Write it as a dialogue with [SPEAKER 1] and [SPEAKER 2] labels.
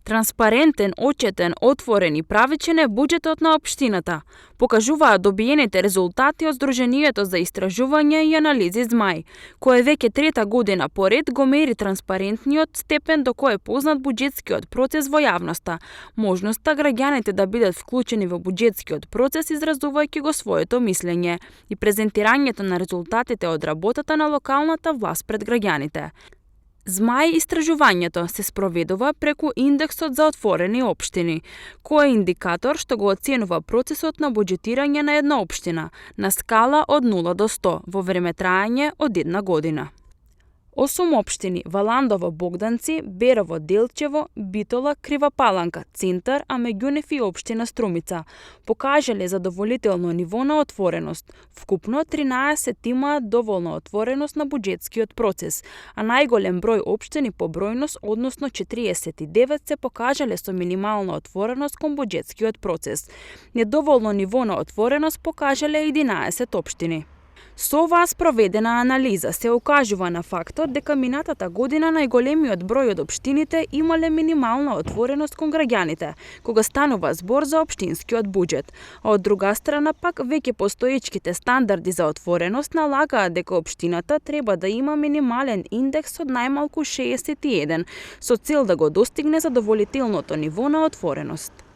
[SPEAKER 1] Транспарентен, отчетен, отворен и правичен е буџетот на општината, покажуваат добиените резултати од Сдруженијето за истражување и анализи ЗМАј, кое веќе трета година поред го мери транспарентниот степен до кој е познат буџетскиот процес во јавноста, можноста граѓаните да бидат вклучени во буџетскиот процес изразувајќи го своето мислење и презентирањето на резултатите од работата на локалната власт пред граѓаните. ЗМАј истражувањето се спроведува преку индексот за отворени општини, кој е индикатор што го оценува процесот на буџетирање на една општина на скала од 0 до 100 во време трајање од една година. 8 општини – Валандово, Богданци, Берово, Делчево, Битола, Крива Паланка, Центар, а меѓу нив и општина Струмица, покажале задоволително ниво на отвореност. Вкупно 13 имаат доволна отвореност на буџетскиот процес, а најголем број општини по бројност, односно 49, се покажале со минимална отвореност кон буџетскиот процес. Недоволно ниво на отвореност покажале 11 општини. Со оваа спроведена анализа се укажува на фактот дека минатата година најголемиот број од општините имале минимална отвореност кон граѓаните, кога станува збор за општинскиот буџет, а од друга страна пак веќе постоечките стандарди за отвореност налагаат дека општината треба да има минимален индекс од најмалку 61, со цел да го достигне задоволителното ниво на отвореност.